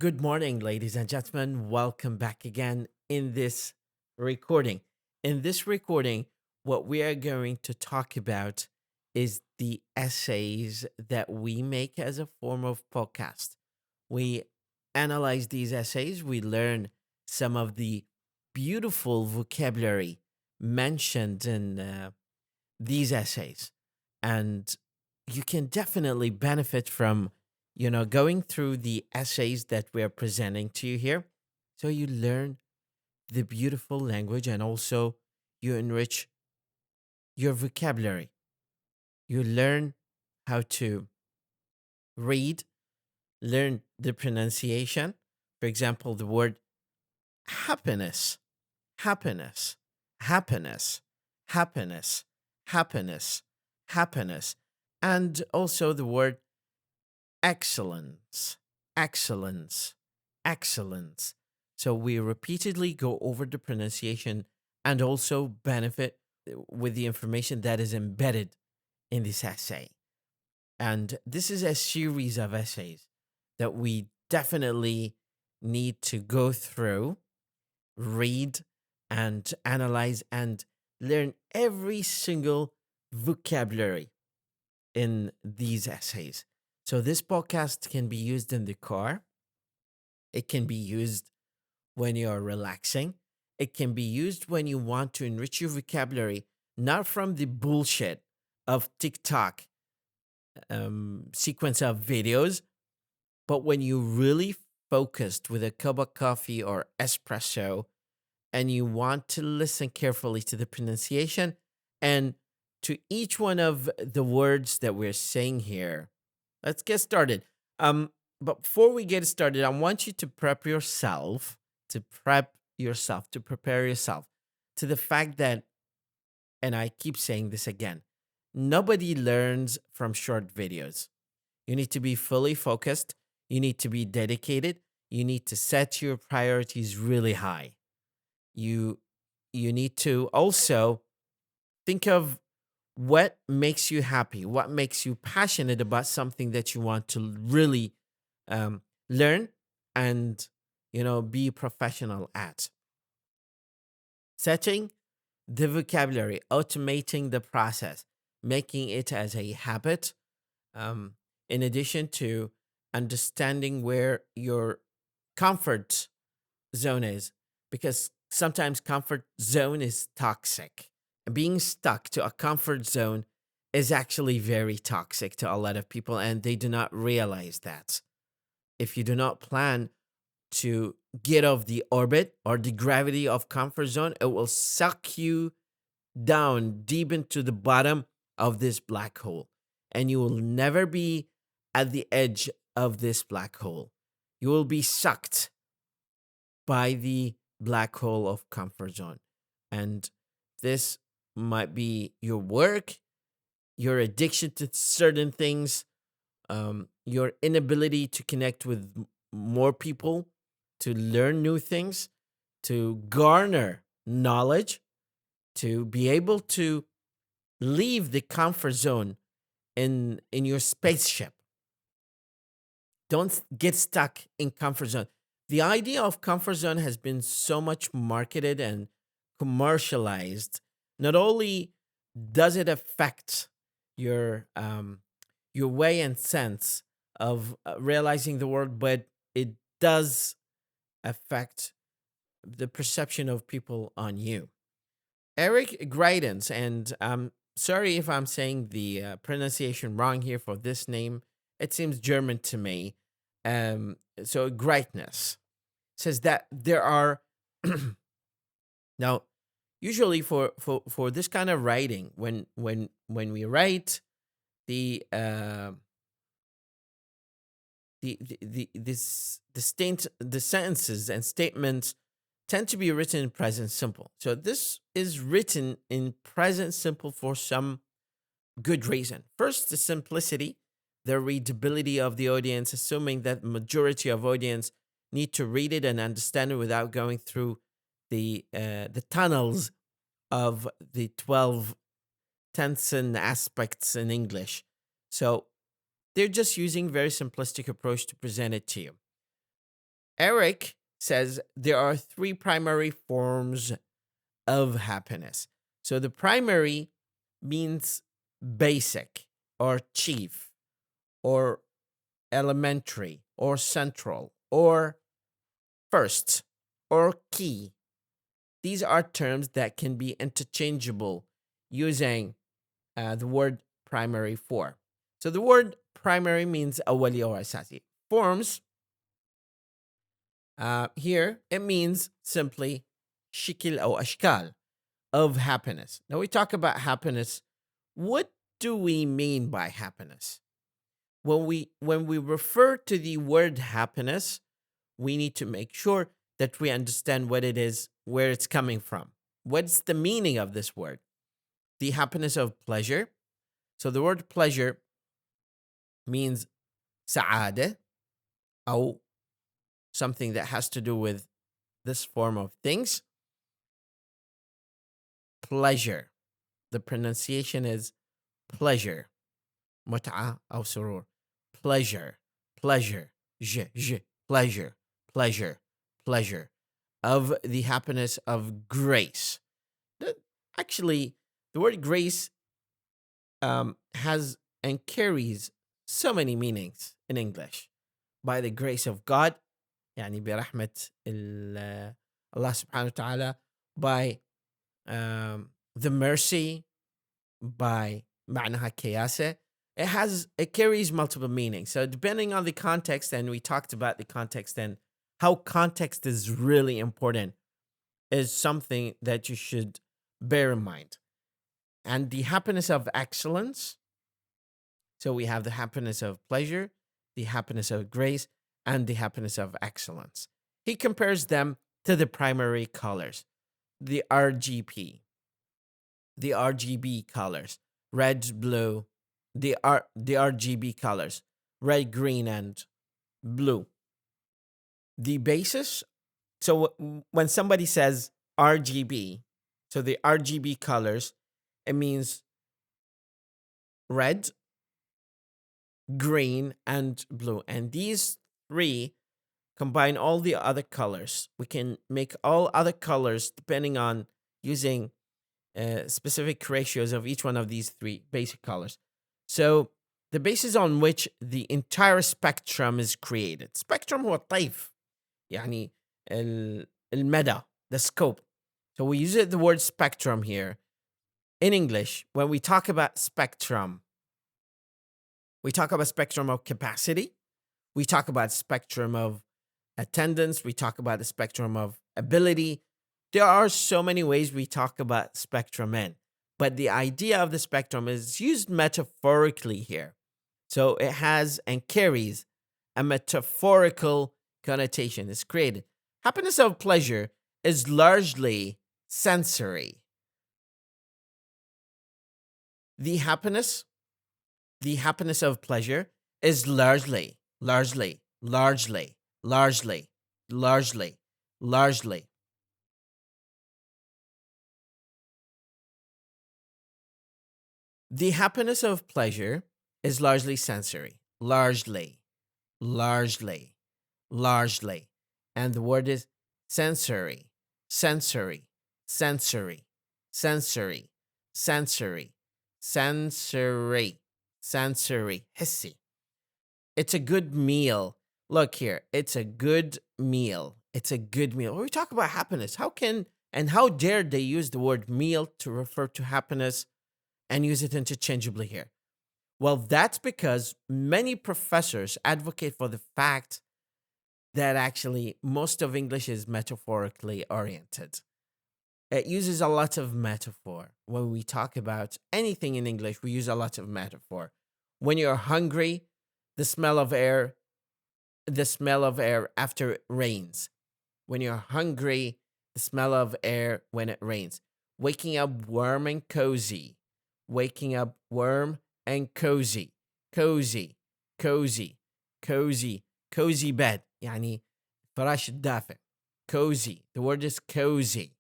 Good morning, ladies and gentlemen. Welcome back again in this recording. In this recording, what we are going to talk about is the essays that we make as a form of podcast. We analyze these essays, we learn some of the beautiful vocabulary mentioned in these essays. And you can definitely benefit from, going through the essays that we're presenting to you here. So you learn the beautiful language and also you enrich your vocabulary. You learn how to read, learn the pronunciation. For example, the word happiness, happiness, happiness, happiness, happiness, happiness, and also the word excellence, excellence, excellence. So we repeatedly go over the pronunciation and also benefit with the information that is embedded in this essay. And this is a series of essays that we definitely need to go through, read, and analyze and learn every single vocabulary in these essays. So this podcast can be used in the car. It can be used when you're relaxing. It can be used when you want to enrich your vocabulary, not from the bullshit of TikTok sequence of videos, but when you really focused with a cup of coffee or espresso and you want to listen carefully to the pronunciation and to each one of the words that we're saying here. Let's get started. But before we get started, I want you to prepare yourself to the fact that, and I keep saying this again, nobody learns from short videos. You need to be fully focused. You need to be dedicated. You need to set your priorities really high. You you need to also think of what makes you happy, what makes you passionate about something that you want to really learn and be professional at. Setting the vocabulary, automating the process, making it as a habit, um, in addition to understanding where your comfort zone is, because sometimes comfort zone is toxic. Being stuck to a comfort zone is actually very toxic to a lot of people, and they do not realize that. If you do not plan to get off the orbit or the gravity of comfort zone, it will suck you down deep into the bottom of this black hole, and you will never be at the edge of this black hole. You will be sucked by the black hole of comfort zone. And this might be your work, your addiction to certain things, your inability to connect with more people, to learn new things, to garner knowledge, to be able to leave the comfort zone in your spaceship. Don't get stuck in comfort zone. The idea of comfort zone has been so much marketed and commercialized. Not only does it affect your way and sense of realizing the world, but it does affect the perception of people on you. Eric Greitens, and I'm sorry if I'm saying the pronunciation wrong here for this name. It seems German to me. So Greitness says that there are now usually for this kind of writing when we write the the sentences and statements tend to be written in present simple. So this is written in present simple for some good reason. First, the simplicity, the readability of the audience, assuming that majority of audience need to read it and understand it without going through the tunnels of the 12 tense and aspects in English. So they're just using very simplistic approach to present it to you. Eric says there are three primary forms of happiness. So the primary means basic or chief or elementary or central or first or key. These are terms that can be interchangeable using the word primary for. So the word primary means أولي or أساسي. Forms, here it means simply شكل أو أشكال of happiness. Now we talk about happiness. What do we mean by happiness? When we refer to the word happiness, we need to make sure that we understand what it is, where it's coming from. What's the meaning of this word? The happiness of pleasure. So the word pleasure means سعادة, or something that has to do with this form of things. Pleasure. The pronunciation is pleasure. متعة أو سرور. Pleasure. Pleasure. Pleasure. Pleasure. Pleasure. Of the happiness of grace. Actually, the word grace has and carries so many meanings in English. By the grace of God, يعني برحمة Allah subhanahu wa ta'ala, by the mercy, by معناها كياسة. It carries multiple meanings. So depending on the context, and we talked about the context and how context is really important, is something that you should bear in mind. And the happiness of excellence. So we have the happiness of pleasure, the happiness of grace, and the happiness of excellence. He compares them to the primary colors, the RGB colors, red, blue, the RGB colors, red, green, and blue. The basis, so when somebody says RGB, so the RGB colors, it means red, green, and blue. And these three combine all the other colors. We can make all other colors depending on using specific ratios of each one of these three basic colors. So the basis on which the entire spectrum is created. Spectrum هو الطيف, يعني المدى, the scope. So we use the word spectrum here. In English, when we talk about spectrum, we talk about spectrum of capacity. We talk about spectrum of attendance. We talk about the spectrum of ability. There are so many ways we talk about spectrum in, but the idea of the spectrum is used metaphorically here. So it has and carries a metaphorical connotation. It's created. Happiness of pleasure is largely sensory. The happiness of pleasure is largely. The happiness of pleasure is largely sensory. Largely. And the word is sensory. حسي. It's a good meal. Look here. It's a good meal. When we talk about happiness, how dare they use the word meal to refer to happiness and use it interchangeably here? Well, that's because many professors advocate for the fact that actually most of English is metaphorically oriented. It uses a lot of metaphor. When we talk about anything in English, we use a lot of metaphor. When you're hungry, the smell of air after it rains. When you're hungry, the smell of air when it rains. Waking up warm and cozy. Cozy bed. يعني فراش الدافئ. Cozy. The word is cozy.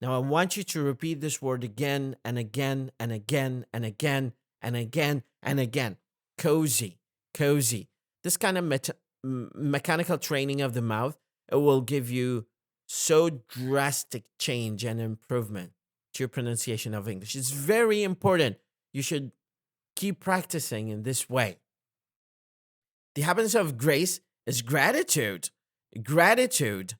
Now I want you to repeat this word again and again and again and again and again and again. Cozy. This kind of mechanical training of the mouth, it will give you so drastic change and improvement to your pronunciation of English. It's very important. You should keep practicing in this way. The happiness of grace is gratitude. Gratitude.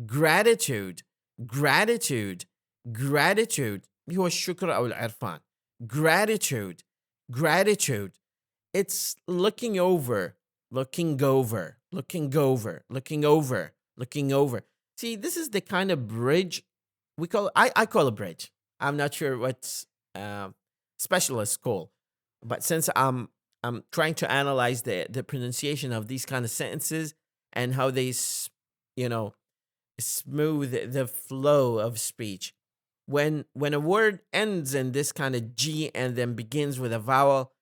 Gratitude. Gratitude. Gratitude. هو الشكر أو العرفان. Gratitude. Gratitude. It's looking over, looking over, looking over, looking over, looking over. See, this is the kind of bridge we call. I call a bridge. I'm not sure what specialists call, but since I'm trying to analyze the pronunciation of these kind of sentences and how they smooth the flow of speech. When a word ends in this kind of G and then begins with a vowel,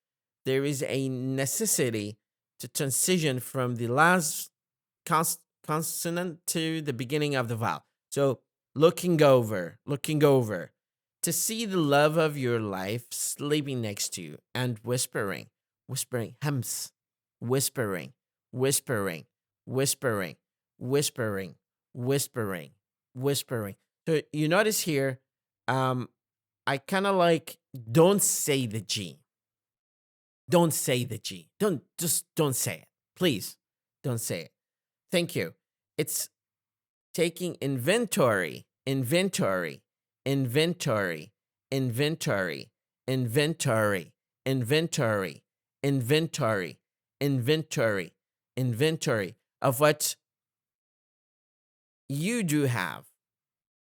there is a necessity to transition from the last consonant to the beginning of the vowel. So looking over, to see the love of your life sleeping next to you and whispering, hums, whispering, whispering, whispering, whispering, whispering, whispering. So you notice here, I kind of like, don't say the G. Don't say the G. Don't say it. Please, don't say it. Thank you. It's taking inventory, inventory, inventory, inventory, inventory, inventory, inventory, inventory, inventory of what you do have.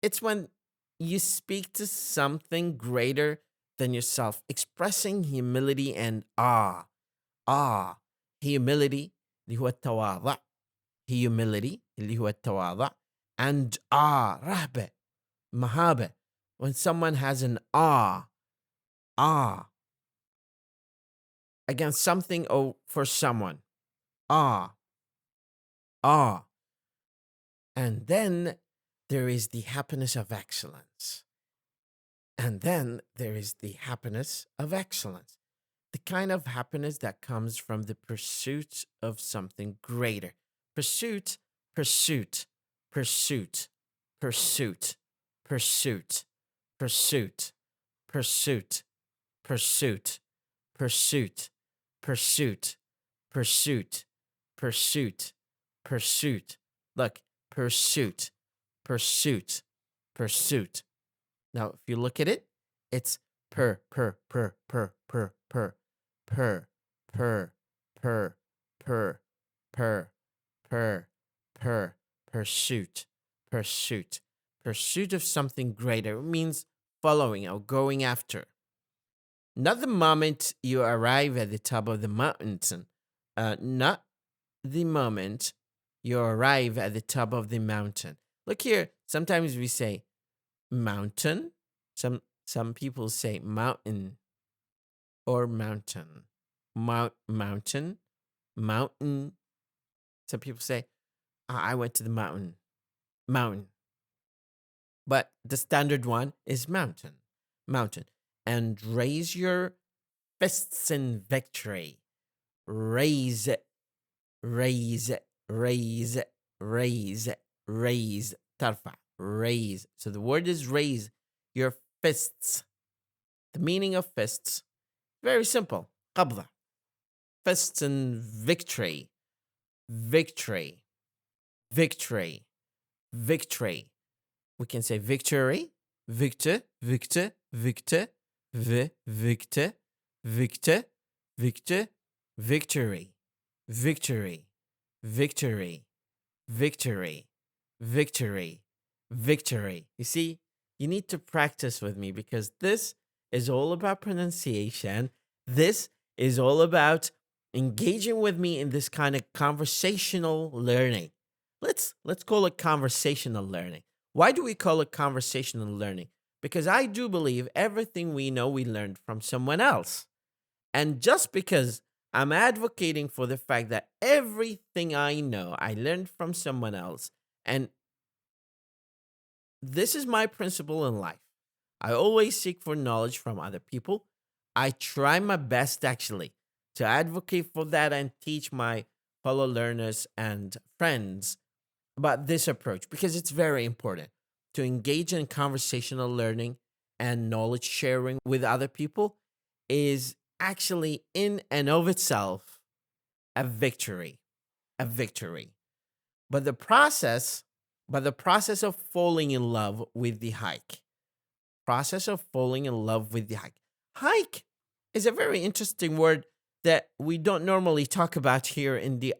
It's when you speak to something greater than yourself, expressing humility and awe. Humility اللي هو التواضع. Humility اللي هو التواضع. And رهبة, mahabة. When someone has an awe against something or for someone. Awe. And then there is the happiness of excellence. And then there is the happiness of excellence. The kind of happiness that comes from the pursuit of something greater. Pursuit, pursuit, pursuit, pursuit, pursuit, pursuit, pursuit, pursuit, pursuit, pursuit, pursuit, pursuit, pursuit. Look, pursuit, pursuit, pursuit. Now, if you look at it, it's per, per, per, per, per, per, per, per, per, per, per, per, per, pursuit, pursuit, pursuit of something greater. It means following or going after. Not the moment you arrive at the top of the mountain. Not the moment you arrive at the top of the mountain. Look here. Sometimes we say mountain. Some people say mountain or mountain. Mountain. Mountain. Some people say, I went to the mountain. Mountain. But the standard one is mountain. Mountain. And raise your fists in victory. Raise, raise, raise, raise, raise. ترفع. Raise. So the word is raise your fists. The meaning of fists, very simple. قبضة. Fists in victory. Victory. Victory. Victory. We can say victory. Victor. Victor. Victor. Victor. Victor. Victor. Victory. Victory. Victory. Victory. Victory. Victory. You see, you need to practice with me because this is all about pronunciation. This is all about engaging with me in this kind of conversational learning. Let's call it conversational learning. Why do we call it conversational learning? Because I do believe everything we know we learned from someone else. And just because I'm advocating for the fact that everything I know I learned from someone else, and this is my principle in life. I always seek for knowledge from other people. I try my best actually to advocate for that and teach my fellow learners and friends about this approach because it's very important to engage in conversational learning and knowledge sharing with other people is actually in and of itself a victory, a victory. But the process, but the process of falling in love with the process of falling in love with the hike is a very interesting word that we don't normally talk about here in the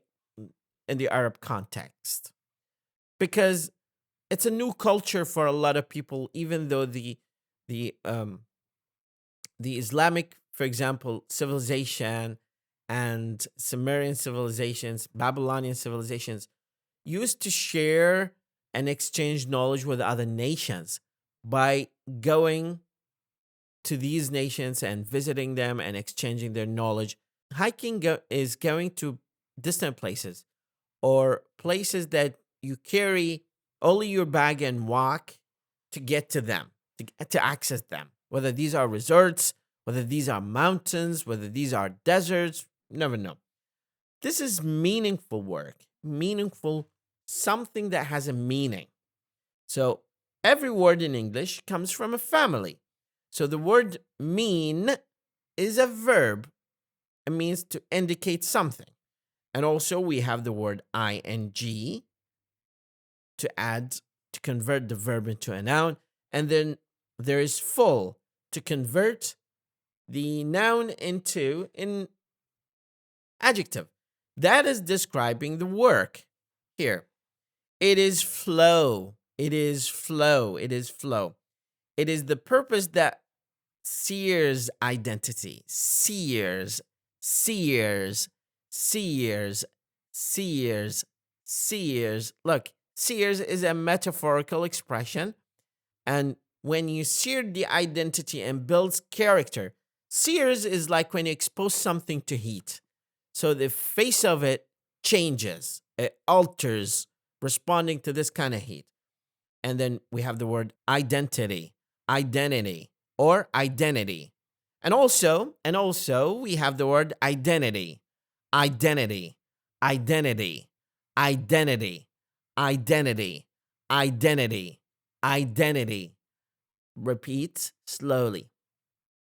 Arab context because it's a new culture for a lot of people, even though the um the Islamic, for example, civilization and Sumerian civilizations, Babylonian civilizations used to share and exchange knowledge with other nations by going to these nations and visiting them and exchanging their knowledge. Is going to distant places or places that you carry only your bag and walk to get to them, to access them. Whether these are resorts, whether these are mountains, whether these are deserts, you never know. This is meaningful work, meaningful, something that has a meaning. So every word in English comes from a family. So the word mean is a verb. It means to indicate something. And also we have the word ing to add, to convert the verb into a noun. And then there is full to convert the noun into an adjective. That is describing the work here. It is flow. It is flow. It is flow. It is the purpose that sears identity. Sears, sears, sears, sears, sears. Look, sears is a metaphorical expression. And when you sear the identity and builds character, sears is like when you expose something to heat. So the face of it changes, it alters, responding to this kind of heat. And then we have the word identity, identity, or identity. And also we have the word identity, identity, identity, identity, identity, identity, identity. Repeat slowly.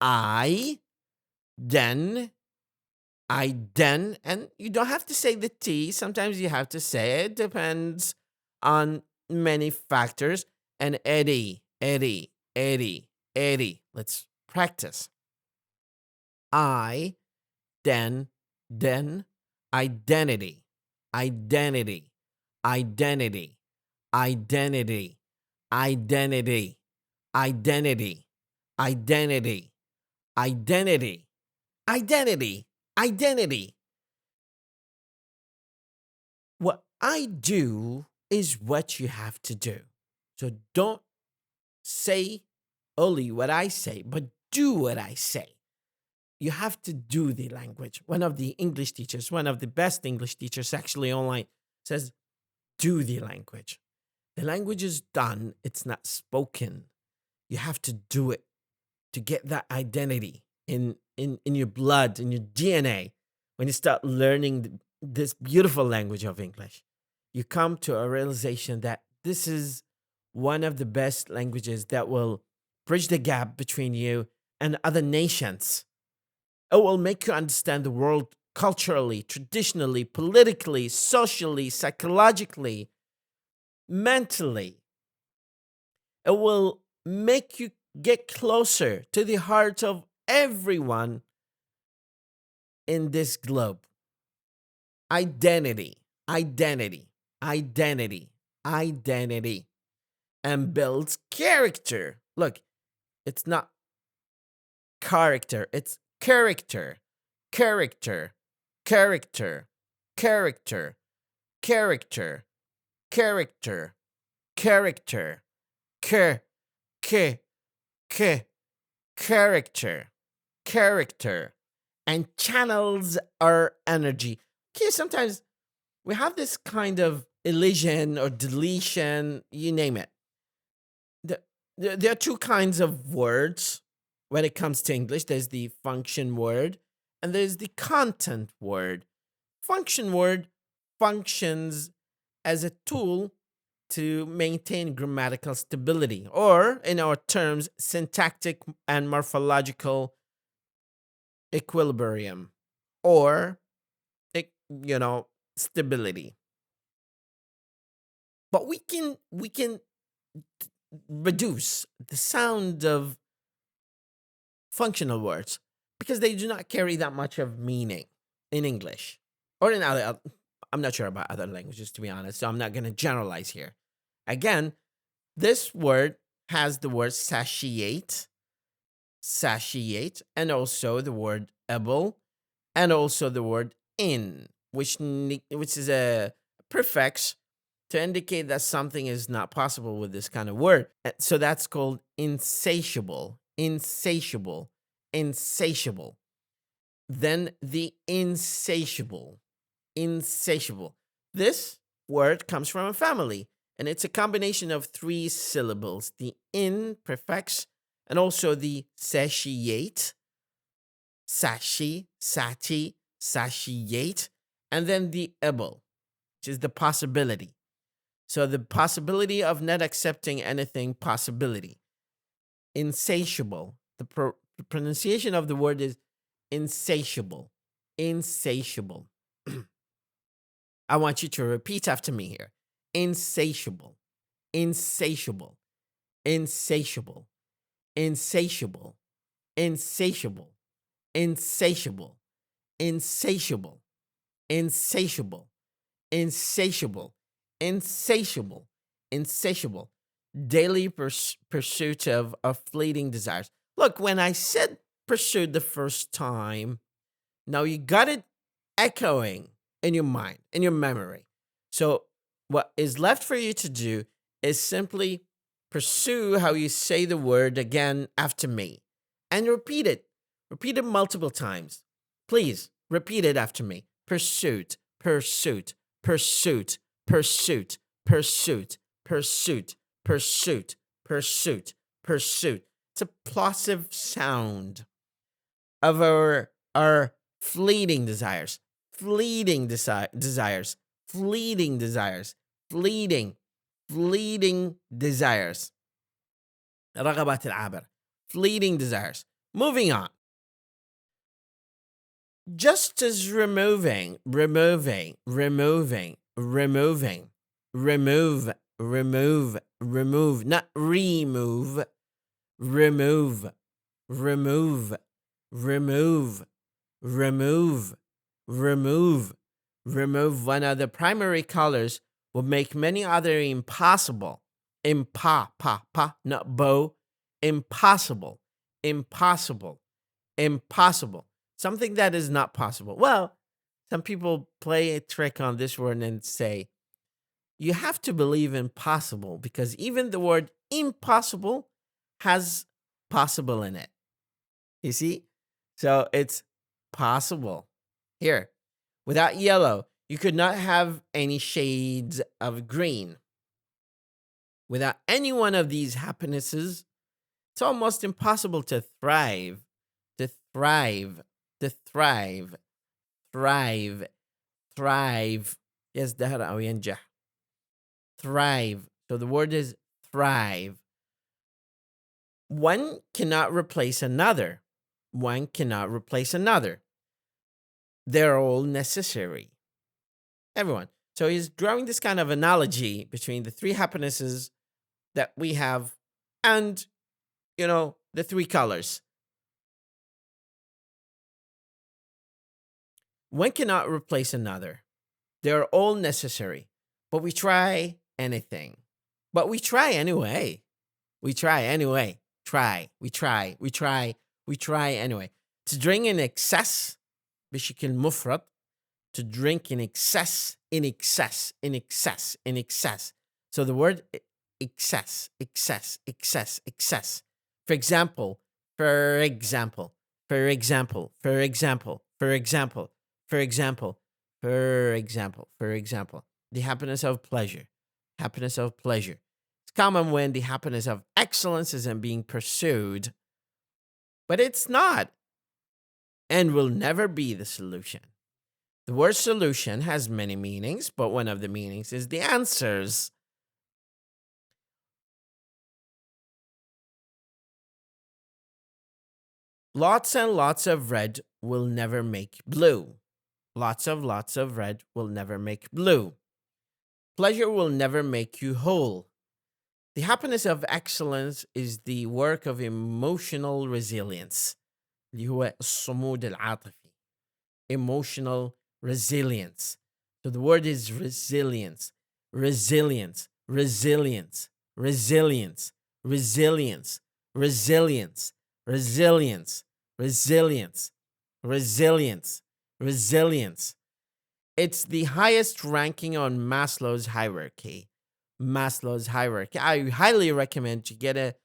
Then, and you don't have to say the T. Sometimes you have to say it. Depends on many factors. And Eddie. Let's practice. Then, identity, identity, identity, identity, identity, identity, identity, identity, identity, identity. What I do is what you have to do. So don't say only what I say, but do what I say. You have to do the language. One of the English teachers, one of the best English teachers actually online says, do the language. The language is done. It's not spoken. You have to do it to get that identity in your blood, in your DNA. When you start learning this beautiful language of English, you come to a realization that this is one of the best languages that will bridge the gap between you and other nations. It will make you understand the world culturally, traditionally, politically, socially, psychologically, mentally. It will make you get closer to the heart of everyone in this globe. Identity, identity, identity, identity, and builds character. Look, it's not character, it's character, character, character, character, character, character, character, character, character, and channels our energy. Okay, sometimes we have this kind of elision or deletion, you name it. There are two kinds of words when it comes to English. There's the function word and there's the content word. Function word functions as a tool to maintain grammatical stability, or in our terms, syntactic and morphological equilibrium, or, stability. But we can reduce the sound of functional words because they do not carry that much of meaning in English or in other. I'm not sure about other languages, to be honest, so I'm not going to generalize here. Again, this word has the word satiate, and also the word able, and also the word in, which is a prefix to indicate that something is not possible with this kind of word. So that's called insatiable, insatiable, insatiable. Then the insatiable, insatiable. This word comes from a family, and it's a combination of 3 syllables: the in prefix, and also the satiate, sashi, sati, satiate, and then the able, which is the possibility. So the possibility of not accepting anything, possibility. Insatiable. The pronunciation of the word is insatiable. Insatiable. I want you to repeat after me here. Insatiable. Insatiable. Insatiable. Insatiable. Insatiable. Insatiable. Insatiable. Insatiable. Insatiable. Insatiable. Insatiable. Daily pursuit of fleeting desires. Look, when I said pursuit the first time, now you got it echoing in your mind, in your memory. So what is left for you to do is simply pursue how you say the word again after me and repeat it. Repeat it multiple times. Please repeat it after me. Pursuit, pursuit, pursuit, pursuit, pursuit, pursuit, pursuit, pursuit, pursuit. It's a plosive sound of our fleeting desires, fleeting desires, fleeting desires, fleeting desires. رغبات العابر, fleeting desires. Moving on. Just as removing, remove, not remove, remove, one of the primary colors will make many other impossible. Not bow. Impossible. Something that is not possible. Well, some people play a trick on this word and say, you have to believe in possible because even the word impossible has possible in it. You see? So it's possible. Here, without yellow, you could not have any shades of green. Without any one of these happinesses, it's almost impossible to thrive. يزدهر أو ينجح. Thrive. So the word is thrive. One cannot replace another. They're all necessary. Everyone. So he's drawing this kind of analogy between the 3 happinesses that we have and, the 3 colors. One cannot replace another. They're all necessary. But we try anything. But we try anyway. We try anyway. We try anyway. To drink in excess, بشكل مفرط. To drink in excess. So the word excess. For example, the happiness of pleasure. It's common when the happiness of excellence isn't being pursued, but it's not and will never be the solution. The word solution has many meanings, but one of the meanings is the answers. Lots and lots of red will never make blue. Lots of red will never make blue. Pleasure will never make you whole. The happiness of excellence is the work of emotional resilience. اللي هو الصمود العاطفي. Emotional resilience. So the word is resilience. Resilience. Resilience. Resilience. Resilience. Resilience. Resilience. Resilience. Resilience. Resilience. It's the highest ranking on Maslow's hierarchy. Maslow's hierarchy. I highly recommend you get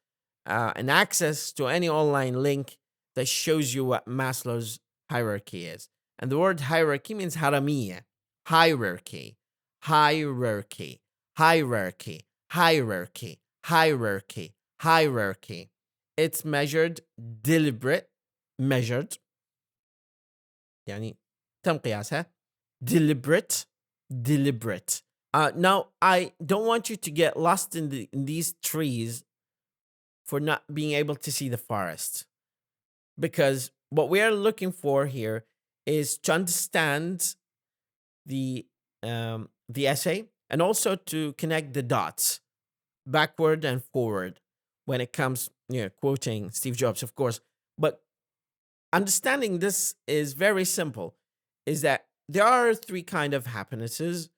an access to any online link that shows you what Maslow's hierarchy is. And the word hierarchy means haramiya. Hierarchy. Hierarchy. Hierarchy. Hierarchy. Hierarchy. Hierarchy. It's measured, deliberate, measured. يعني تم قياسها. Deliberate. Deliberate. Now, I don't want you to get lost in these trees for not being able to see the forest. Because what we are looking for here is to understand the essay and also to connect the dots backward and forward when it comes, quoting Steve Jobs, of course. But understanding this is very simple, is that there are three kind of happinesses,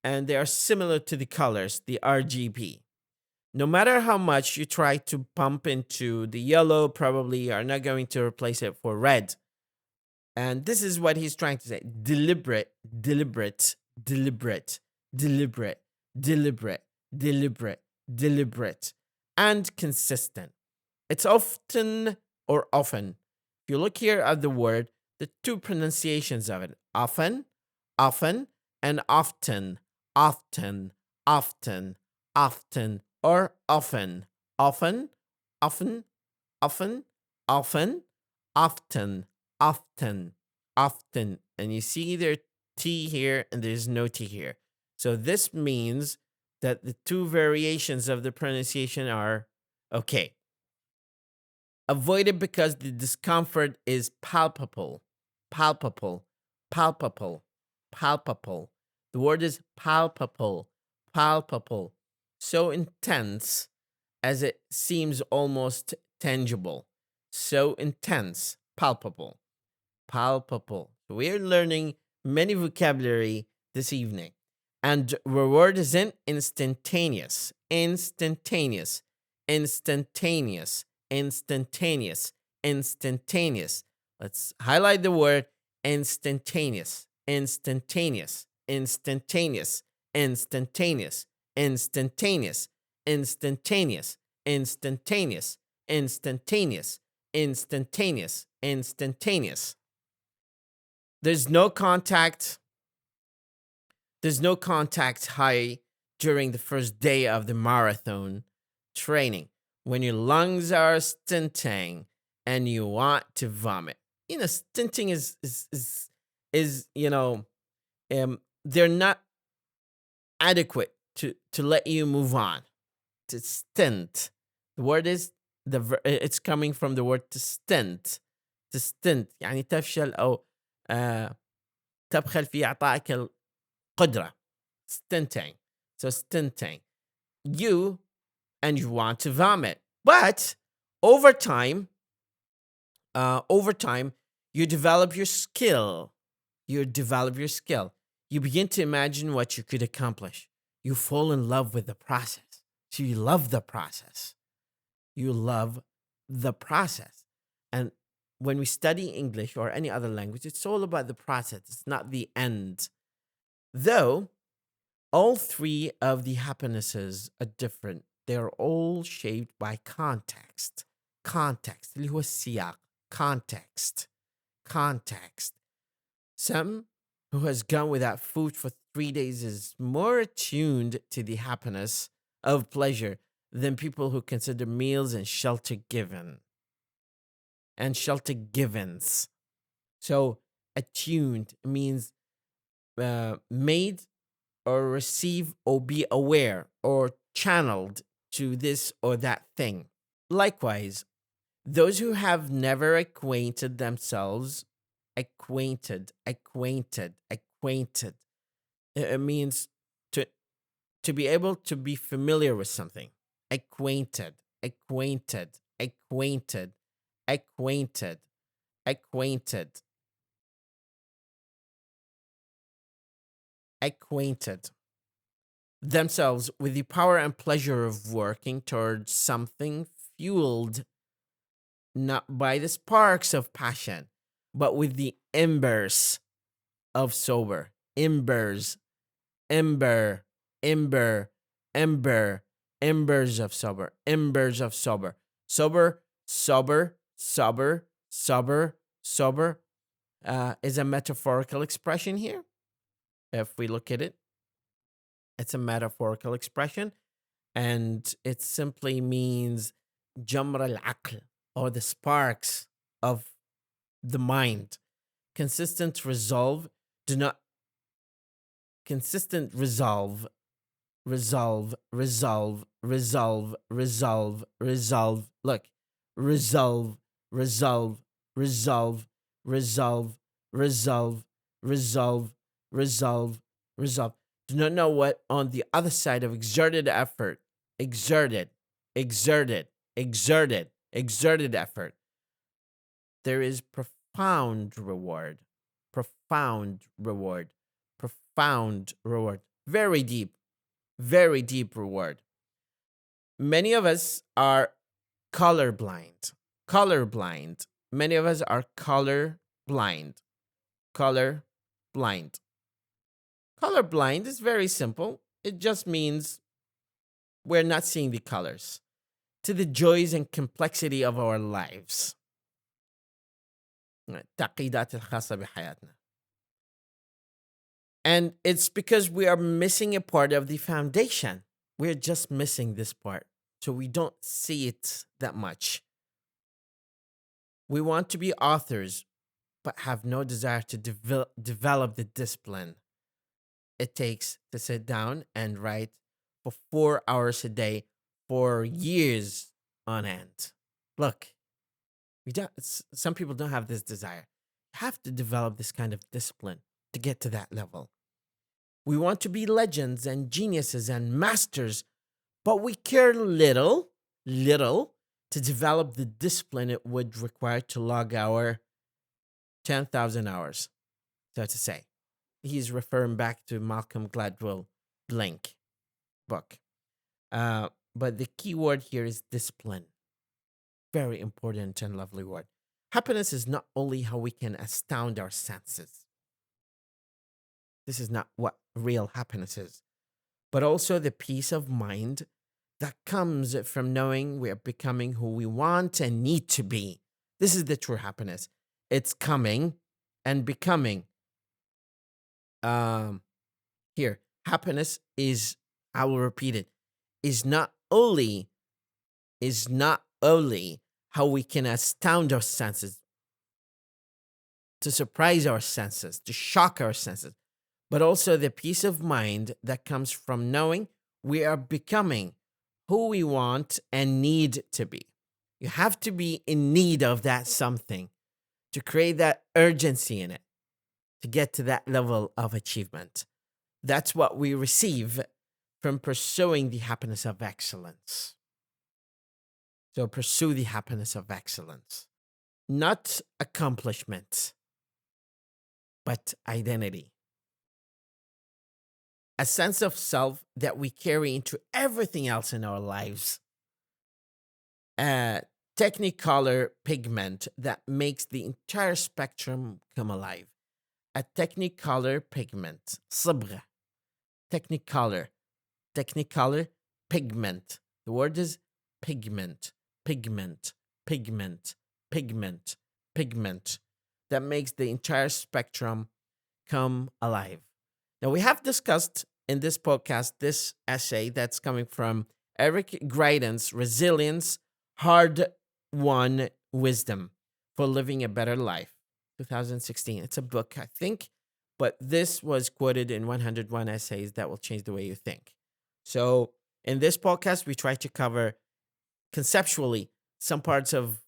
and they are similar to the colors, the RGB. No matter how much you try to pump into the yellow, probably you are not going to replace it for red. And this is what he's trying to say. Deliberate, deliberate, deliberate, deliberate, deliberate, deliberate, deliberate, and consistent. It's often or often. If you look here at the word, the two pronunciations of it, often, often, and often, often, often, often, or often, often, often, often, often, often, often, often. And you see there's T here and there's no T here. So this means that the two variations of the pronunciation are okay. Avoid it because the discomfort is palpable, palpable, palpable, palpable. The word is palpable, palpable. So intense as it seems almost tangible. So intense, palpable, palpable. We're learning many vocabulary this evening. And the word is in instantaneous, instantaneous, instantaneous, instantaneous, instantaneous. Let's highlight the word instantaneous, instantaneous, instantaneous, instantaneous, instantaneous, instantaneous, instantaneous, instantaneous, instantaneous, instantaneous. There's no contact high during the first day of the marathon training when your lungs are stinting and you want to vomit. Stinting is they're not adequate to let you move on. To stint. The word is it's coming from the word to stint. To stint يعني تفشل أو تبخل في إعطائك القدرة. Stinting. So stinting. You want to vomit. But over time, you develop your skill. You begin to imagine what you could accomplish. You fall in love with the process. So you love the process. You love the process. And when we study English or any other language, it's all about the process. It's not the end. Though all three of the happinesses are different. They're all shaped by context. Context. اللي هو السياق. Context. Context. Some who has gone without food for 3 days is more attuned to the happiness of pleasure than people who consider meals and shelter given. And shelter givens. So attuned means made or receive or be aware or channeled to this or that thing. Likewise, those who have never acquainted themselves, acquainted. It means to be able to be familiar with something. Acquainted, acquainted, acquainted, acquainted, acquainted, acquainted themselves with the power and pleasure of working towards something fueled not by the sparks of passion, but with the embers of sober. Embers, ember, ember, ember, embers of sober, embers of sober. Sober, sober, sober, sober, sober is a metaphorical expression here. If we look at it, it's a metaphorical expression, and it simply means jamr al-aql, or the sparks of the mind. Consistent resolve, consistent resolve, resolve, resolve, resolve, resolve, resolve. Look, resolve, resolve, resolve, resolve, resolve, resolve, resolve, resolve. Do not know what on the other side of exerted effort, exerted, exerted, exerted, exerted effort, there is profound reward, profound reward, profound reward, very deep reward. Many of us are colorblind, colorblind. Many of us are colorblind, colorblind. Colorblind is very simple. It just means we're not seeing the colors to the joys and complexity of our lives. التعقيدات الخاصة بحياتنا. And it's because we are missing a part of the foundation. We're just missing this part. So we don't see it that much. We want to be authors, but have no desire to develop the discipline it takes to sit down and write for 4 hours a day for years on end. Look, some people don't have this desire. You have to develop this kind of discipline to get to that level. We want to be legends and geniuses and masters, but we care little to develop the discipline it would require to log our 10,000 hours, so to say. He's referring back to Malcolm Gladwell Blink book. But the key word here is discipline. Very important and lovely word. Happiness is not only how we can astound our senses. This is not what real happiness is, but also the peace of mind that comes from knowing we are becoming who we want and need to be. This is the true happiness. It's coming and becoming. Here, happiness is, I will repeat it, is not only how we can astound our senses, to surprise our senses, to shock our senses, but also the peace of mind that comes from knowing we are becoming who we want and need to be. You have to be in need of that something to create that urgency in it, to get to that level of achievement. That's what we receive from pursuing the happiness of excellence. So pursue the happiness of excellence, not accomplishment, but identity. A sense of self that we carry into everything else in our lives. A technicolor pigment that makes the entire spectrum come alive. A technicolor pigment, صبغة, technicolor pigment. The word is pigment, pigment, pigment, pigment, pigment, that makes the entire spectrum come alive. Now, we have discussed in this podcast this essay that's coming from Eric Greitens, Resilience, Hard-Won Wisdom for Living a Better Life, 2016. It's a book, I think, but this was quoted in 101 essays that will change the way you think. So in this podcast, we try to cover conceptually some parts of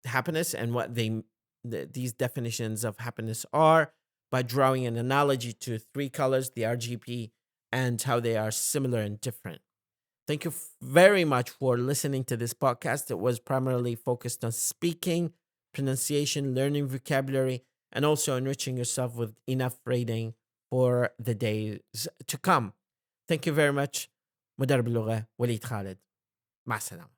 happiness and what these definitions of happiness are by drawing an analogy to three colors, the RGB, and how they are similar and different. Thank you very much for listening to this podcast. It was primarily focused on speaking, pronunciation, learning vocabulary, and also enriching yourself with enough reading for the days to come. Thank you very much. مدرب اللغة وليد خالد. مع السلامة.